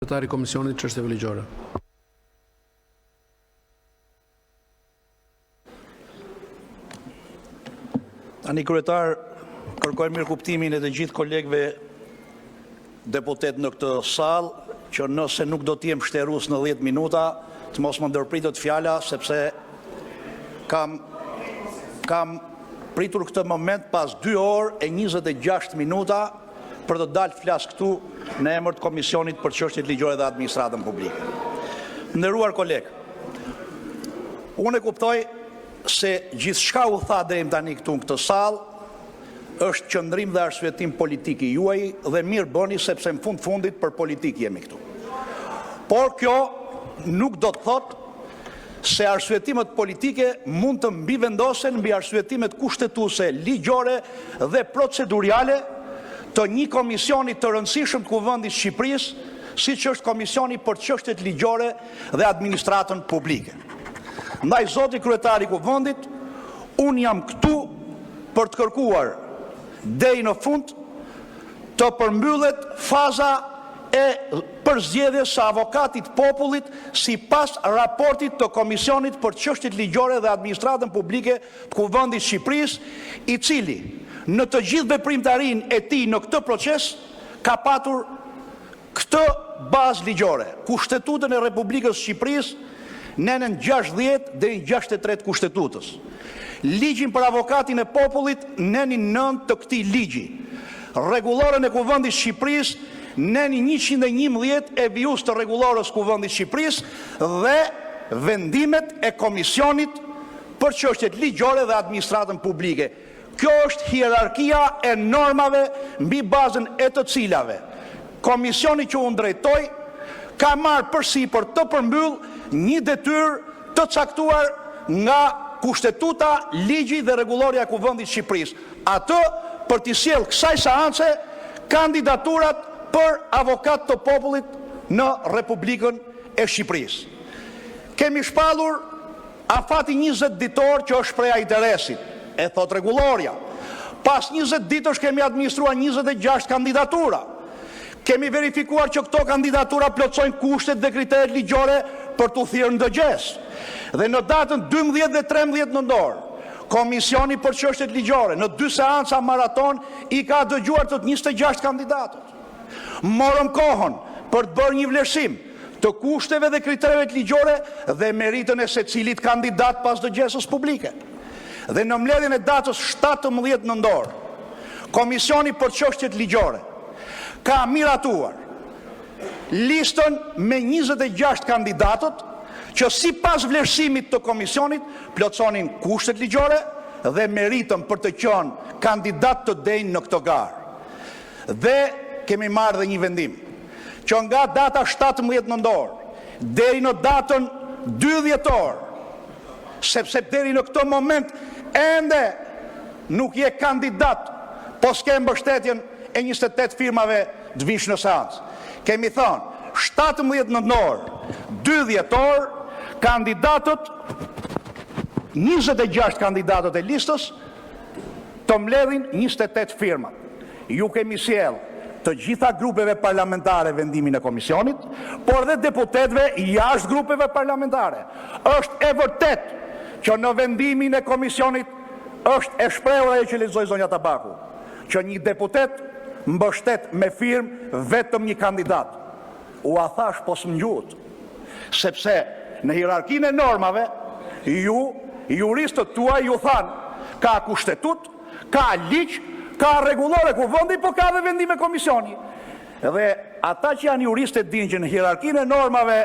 Sekretari i Komisionit Çështjeve Ligjore. Tani kryetar, kërkoj mirëkuptimin e të gjithë kolegëve deputet në këtë sallë, që nëse nuk do të jem shtrues në 10 minuta, të mos më ndërpritet fjala, sepse kam pritur këtë moment pas 2 orë e 26 minuta për të dalë flas këtu në emër të Komisionit për Çështjet Ligjore dhe Administratën Publike. Nderuar kolegë, unë e kuptoj se gjithçka u tha deri tani këtu në këtë sallë është qëndrim dhe arsyetim politik i juaj dhe mirë bëni sepse në fundit për politik jemi këtu. Por kjo nuk do të thotë se arsyetimet politike mund të mbivendosen mbi arsyetimet kushtetuese, ligjore dhe procedurale të një komisioni të rëndësishëm të Kuvendit Shqipërisë, siç është Komisioni për Çështjet Ligjore dhe Administratën Publike. Ndaj zoti kryetari i Kuvendit, unë jam këtu për të kërkuar deri në fund të përmbyllet faza e përzgjedhjes së avokatit popullit sipas raportit të Komisionit për Çështjet Ligjore dhe Administratën Publike të Kuvendit Shqipërisë, i cili në të gjithë veprimtarinë e tij në këtë proces ka patur këtë bazë ligjore: Kushtetutën e Republikës së Shqipërisë, nënën 60 deri 63 Kushtetutës, ligjin për avokatin e popullit, nënin 9 të këtij ligji, rregulloren e Kuvendit të Shqipërisë, nënin 111 e vijus të rregullorës Kuvendit të Shqipërisë dhe vendimet e Komisionit për Çështjet Ligjore dhe Administratën Publike. Kjo është hierarkia e normave mbi bazën e të cilave komisioni që unë drejtoj ka marrë përsipër të përmbyll një detyrë të caktuar nga Kushtetuta, ligji dhe rregulloria e Kuvendit të Shqipërisë. Atë për t'i sjellë kësaj seance kandidaturat për avokat të popullit në Republikën e Shqipërisë. Kemi shpallur afati 20 ditor që është shpreha e interesit, e thot rregulloria. Pas 20 ditësh kemi administruar 26 kandidatura. Kemi verifikuar që këto kandidatura plotësojnë kushtet dhe kriteret ligjore për t'u thirrë në dëgjes. Dhe në datën 12 dhe 13 nëntor, Komisioni për Çështjet Ligjore në 2 seanca maraton i ka dëgjuar të 26 kandidatët. Morëm kohën për të bërë një vlerësim të kushteve dhe kriteret ligjore dhe meritën e secilit kandidat pas dëgjesës publike. Dhe në mbledhjen e datës 17 nëntor, Komisioni për Çështjet Ligjore ka miratuar listën me 26 kandidatët që sipas vlerësimit të komisionit plotësonin kushtet ligjore dhe meritën për të qenë kandidat të denjë në këtë garë. Dhe kemi marrë dhe një vendim që nga data 17 nëntor deri në datën 2 dhjetor, sepse deri në këtë moment ende nuk je kandidat, po s'ke mbështetjen e 28 firmave të vish në seancë. Kemi thënë 17 nëntor, 2 dhjetor, kandidatët, 26 kandidatët e listës të mbledhin 28 firma. Ju kemi sjell të gjitha grupeve parlamentare vendimin e komisionit, por dhe deputetëve jashtë grupeve parlamentare. Është e vërtet që në vendimin e komisionit është e shprehur ajo që lexoi zonja Tabaku, që një deputet mbështet me firmë vetëm një kandidat. U a thash po s'mgjuhet, sepse në hierarkinë e normave ju juristët tuaj ju thanë ka kushtetut, ka ligj, ka rregullore Kuvendi, po ka dhe vendime komisioni. Dhe ata që janë juristë dinë që në hierarkinë e normave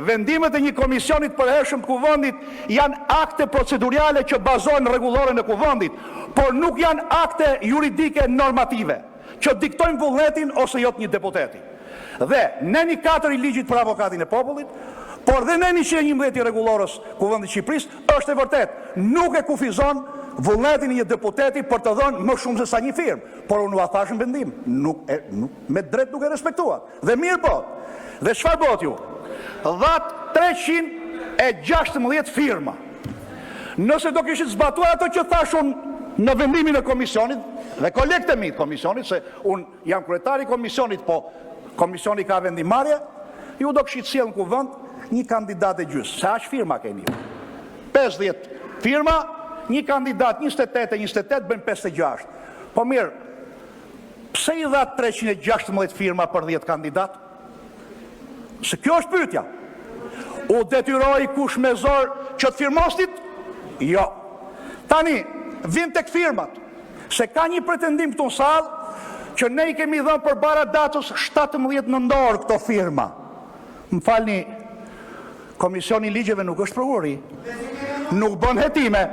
vendimet e një komisionit përhershëm të Kuvendit janë akte procedurale që bazohen në rregulloren e Kuvendit, por nuk janë akte juridike normative që diktojnë vullnetin ose jo të një deputeti. Dhe nëni 4 i ligjit për avokatin e popullit, por dhe nëni 111 i rregullorës Kuvendit Shqipërisë, është e vërtet, nuk e kufizon vullnetin e një deputeti për të dhënë më shumë se sa një firmë, por unë u thash në vendim, me drejt nuk e respektuat. Dhe mirë po. Dhe çfarë bëhet ju? Dhat 316 firma. Nëse do kishit zbatuar ato që thashun në vendimin e komisionit, dhe kolegët e mi të komisionit, se unë jam kryetari i komisionit, po komisioni ka vendimarrje, ju do këshit sjellë në kuvend një kandidat e gjysë. Se aq firma keni ju. 50 firma, një kandidat 28 bën 56. Po mirë, pse i dha 316 firma për 10 kandidat? Se kjo është pyetja. U detyroi kush me zor që të firmostit? Jo. Tani, vim tek firmat. Se ka një pretendim këtu në sallë që ne i kemi dhënë përpara datës 17 nëntor këto firma. Më falni, Komisioni i Ligjeve nuk është prokurori. Nuk bën hetime.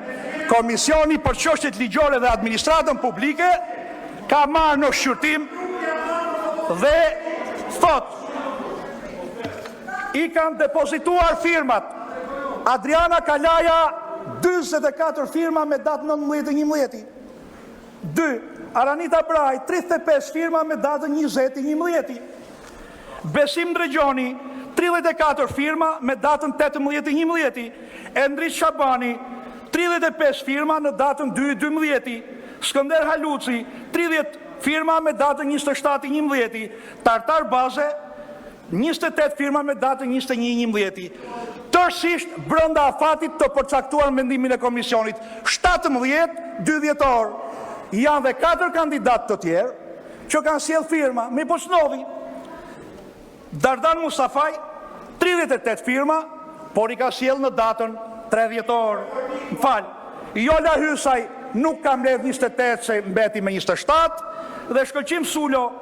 Komisioni për çështjet ligjore dhe administratën publike ka marrë në shqyrtim dhe thot i kanë depozituar firmat Adriana Kalaja 44 firma me datë 19/11. 2. Aranita Braj 35 firma me datën 20/11. Besim Dregjoni 34 firma me datën 18/11. Endrit Shabani 35 firma në datën 2/12. Skënder Haluci 30 firma me datën 27/11. Tartar Baze 28 firma me datën 21/11. Tërësisht brenda afatit të përcaktuar mendimin e komisionit 17 2 dhjetor. Janë dhe 4 kandidatë të tjerë që kanë sjell firma me posnovi. Dardan Mustafaj 38 firma, por i ka sjell në datën 3 dhjetor. Më fal, Jola Hysaj nuk ka mbledh 28 se mbeti me 27 dhe Shkëlqim Sulo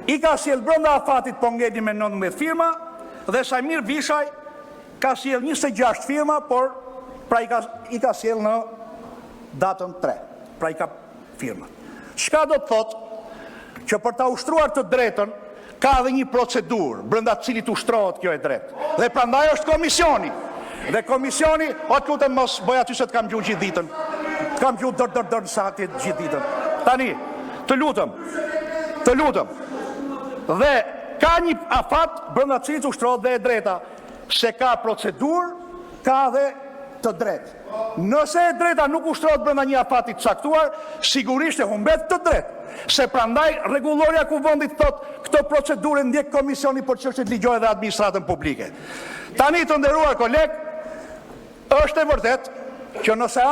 i ka sjell brenda afatit po ngeli me 19 firma dhe Sajmir Vishaj ka sjell 26 firma, por pra i ka sjell në datën 3. Pra i ka firma. Çka do të thotë që për ta ushtruar të drejtën ka dhe një procedurë brenda të cilit ushtrohet kjo e drejtë. Dhe prandaj është komisioni. Dhe komisioni, o të lutem mos bëj aty se të kam gjuhë gjithë ditën. Të kam gjuhë dër sa aty gjithë ditën. Tani, të lutem. Dhe ka një afat brenda të cilit ushtrohet dhe e drejta. Se ka procedurë, ka dhe të drejtë. Nëse e drejta nuk ushtrohet brenda një afati të caktuar, sigurisht e humbet të drejtë. Se prandaj rregulloria kuvendit thot këtë procedurë ndjek Komisioni për çështjet ligjore dhe administratën publike. Tani të nderuar koleg, është e vërtetë që nëse